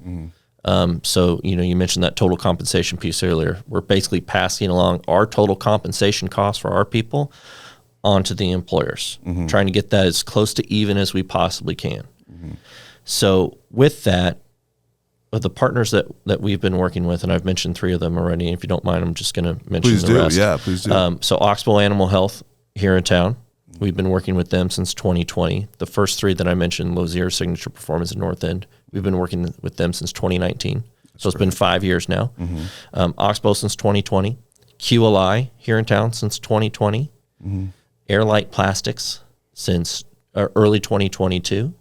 So, you mentioned that total compensation piece earlier. We're basically passing along our total compensation costs for our people onto the employers, trying to get that as close to even as we possibly can. So with that, of the partners that we've been working with, and I've mentioned 3 of them already. If you don't mind, I'm just going to mention the rest. Yeah, please do. So Oxbow Animal Health here in town, we've been working with them since 2020. The first 3 that I mentioned, Lozier, Signature Performance, and North End, we've been working with them since 2019. So it's been 5 years now. Oxbow since 2020. QLI here in town since 2020, Airlight Plastics since early 2022.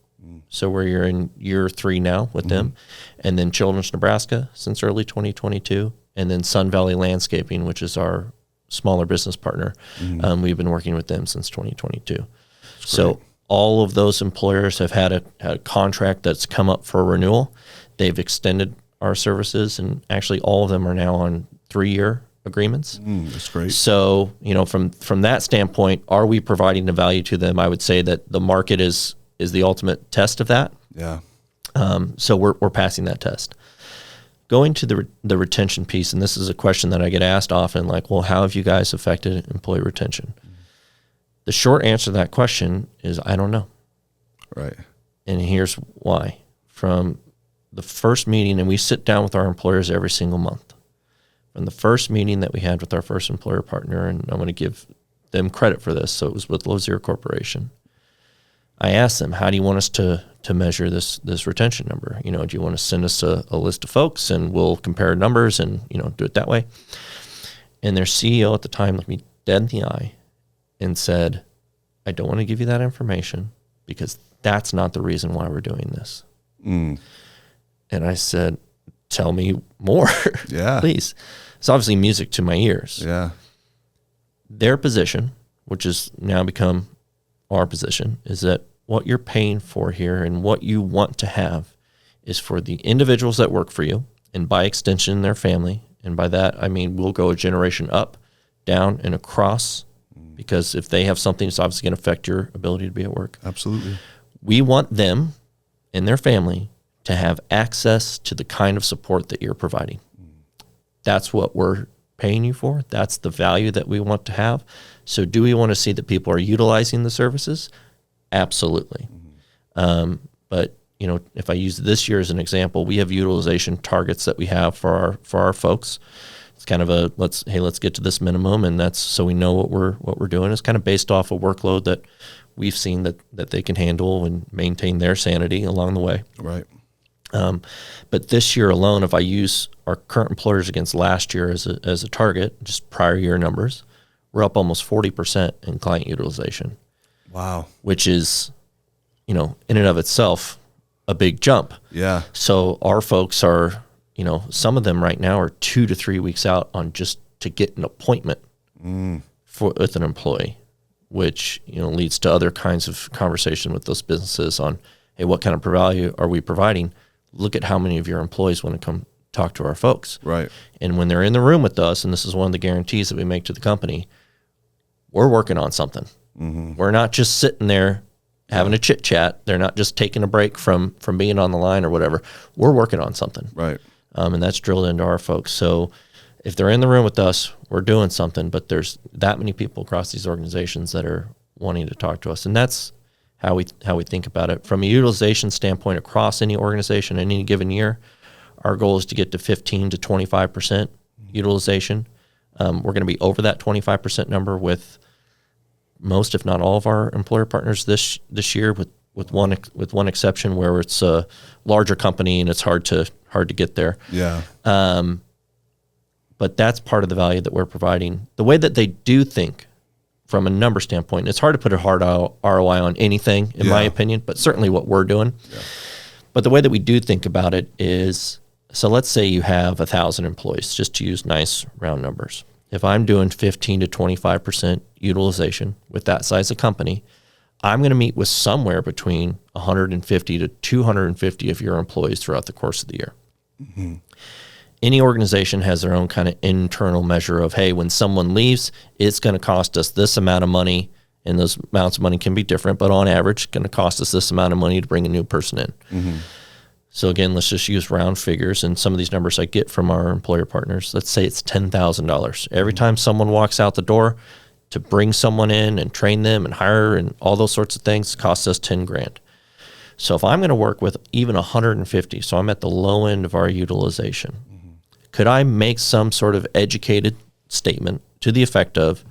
So you're in year 3 now with them. And then Children's Nebraska since early 2022. And then Sun Valley Landscaping, which is our smaller business partner. We've been working with them since 2022. So all of those employers have had a contract that's come up for renewal. They've extended our services, and actually all of them are now on 3-year agreements. That's great. So, from that standpoint, are we providing the value to them? I would say that the market is the ultimate test of that. Yeah. So we're passing that test. Going to the retention piece, and this is a question that I get asked often, like, well, how have you guys affected employee retention? The short answer to that question is, I don't know. Right. And here's why. From the first meeting, and we sit down with our employers every single month. From the first meeting that we had with our first employer partner, and I'm going to give them credit for this, so it was with Low Zero Corporation. I asked them, how do you want us to measure this retention number? Do you want to send us a list of folks and we'll compare numbers and, do it that way? And their CEO at the time looked me dead in the eye and said, I don't want to give you that information because that's not the reason why we're doing this. And I said, tell me more, please. It's obviously music to my ears. Yeah. Their position, which has now become our position, is that what you're paying for here and what you want to have is for the individuals that work for you, and by extension, their family. And by that, I mean, we'll go a generation up, down, and across, because if they have something, it's obviously going to affect your ability to be at work. Absolutely. We want them and their family to have access to the kind of support that you're providing. That's what we're paying you for. That's the value that we want to have. So do we want to see that people are utilizing the services? Absolutely. But if I use this year as an example, we have utilization targets that we have for our folks. It's kind of a let's get to this minimum, and that's so we know what we're doing. It's kind of based off a workload that we've seen that they can handle and maintain their sanity along the way. Right. But this year alone, if I use our current employers against last year as a target, just prior year numbers, we're up almost 40% in client utilization. Wow. Which is, in and of itself, a big jump. Yeah. So our folks are, some of them right now are 2 to 3 weeks out on just to get an appointment with an employee, which, leads to other kinds of conversation with those businesses on, hey, what kind of value are we providing? Look at how many of your employees want to come talk to our folks. Right. And when they're in the room with us, and this is one of the guarantees that we make to the company, we're working on something. We're not just sitting there having a chit chat. They're not just taking a break from being on the line or whatever. We're working on something. Right. And that's drilled into our folks. So if they're in the room with us, we're doing something, but there's that many people across these organizations that are wanting to talk to us. And that's how we think about it. From a utilization standpoint across any organization in any given year, our goal is to get to 15 to 25% utilization. We're going to be over that 25% number with most, if not all, of our employer partners this year, with one exception where it's a larger company and it's hard to get there. Yeah. But that's part of the value that we're providing. The way that they do think from a number standpoint, it's hard to put a hard ROI on anything, in my opinion, but certainly what we're doing. Yeah. But the way that we do think about it is, so let's say you have 1,000 employees, just to use nice round numbers. If I'm doing 15 to 25% utilization with that size of company, I'm going to meet with somewhere between 150 to 250 of your employees throughout the course of the year. Any organization has their own kind of internal measure of, hey, when someone leaves, it's going to cost us this amount of money, and those amounts of money can be different, but on average, it's going to cost us this amount of money to bring a new person in. So again, let's just use round figures, and some of these numbers I get from our employer partners. Let's say it's $10,000. Every time someone walks out the door, to bring someone in and train them and hire and all those sorts of things costs us $10,000. So if I'm going to work with even 150, so I'm at the low end of our utilization, could I make some sort of educated statement to the effect of,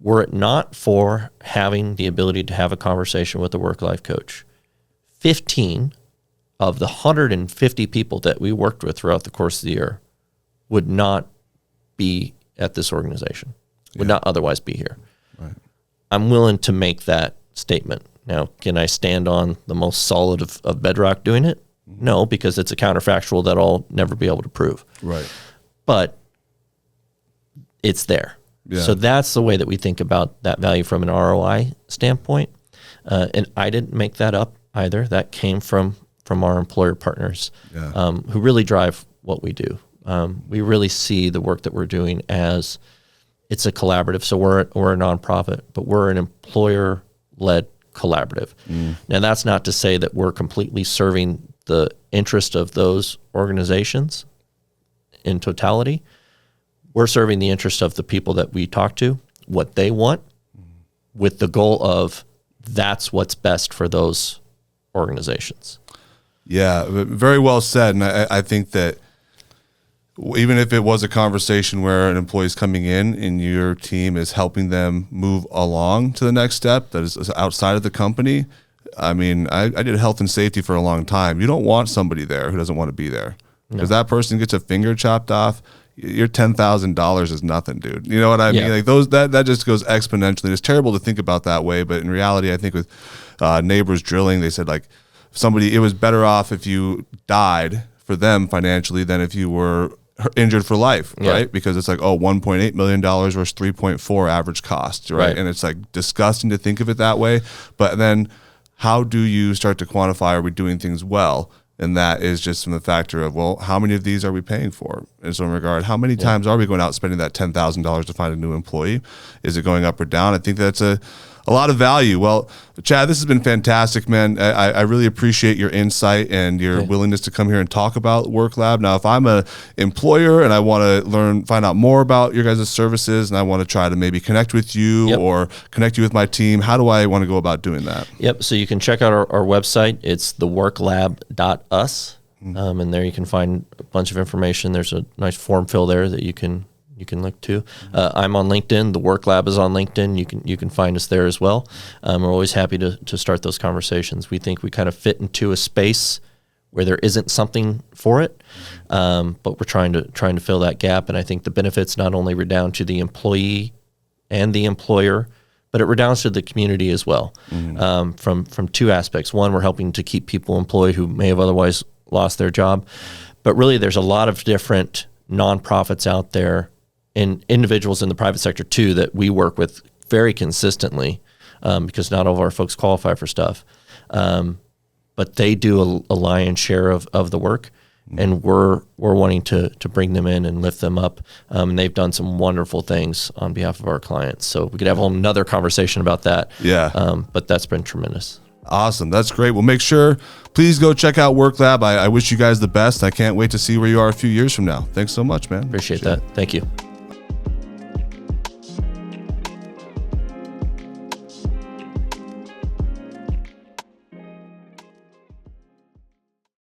were it not for having the ability to have a conversation with a work-life coach, 15 of the 150 people that we worked with throughout the course of the year would not be at this organization, would not otherwise be here. Right. I'm willing to make that statement. Now, can I stand on the most solid of bedrock doing it? No, because it's a counterfactual that I'll never be able to prove. Right. But it's there. Yeah. So that's the way that we think about that value from an ROI standpoint. And I didn't make that up either. That came from our employer partners, who really drive what we do. We really see the work that we're doing as it's a collaborative. So we're a nonprofit, but we're an employer-led collaborative. Now, that's not to say that we're completely serving the interest of those organizations in totality. We're serving the interest of the people that we talk to, what they want, with the goal of that's what's best for those organizations. Yeah, very well said. And I think that even if it was a conversation where an employee is coming in and your team is helping them move along to the next step that is outside of the company, I mean, I did health and safety for a long time. You don't want somebody there who doesn't want to be there, because that person gets a finger chopped off. Your $10,000 is nothing, dude. You know what I mean? Like that just goes exponentially. It's terrible to think about that way, but in reality, I think with Neighbors Drilling, they said like it was better off if you died for them financially than if you were injured for life, right? Because it's like, $1.8 million versus 3.4 average cost, right? And it's like disgusting to think of it that way. But then how do you start to quantify, are we doing things well? And that is just from the factor of, well, how many of these are we paying for? In some regard, how many times are we going out spending that $10,000 to find a new employee? Is it going up or down? I think that's a lot of value. Well, Chad, this has been fantastic, man. I really appreciate your insight and your willingness to come here and talk about WorkLab. Now, if I'm an employer and I want to find out more about your guys' services, and I want to try to maybe connect with you or connect you with my team, how do I want to go about doing that? So you can check out our website. It's theworklab.us. And there you can find a bunch of information. There's a nice form fill there that you can look to. I'm on LinkedIn. The WorkLab is on LinkedIn. You can find us there as well. We're always happy to start those conversations. We think we kind of fit into a space where there isn't something for it, but we're trying to fill that gap. And I think the benefits not only redound to the employee and the employer, but it redounds to the community as well. From two aspects. One, we're helping to keep people employed who may have otherwise lost their job, but really there's a lot of different nonprofits out there and individuals in the private sector too that we work with very consistently, because not all of our folks qualify for stuff, but they do a lion's share of the work, and we're wanting to bring them in and lift them up, and they've done some wonderful things on behalf of our clients. So we could have another conversation about that. But that's been tremendous. Awesome. That's great. Well, make sure, please go check out WorkLab. I wish you guys the best. I can't wait to see where you are a few years from now. Thanks so much, man. Appreciate that. Thank you.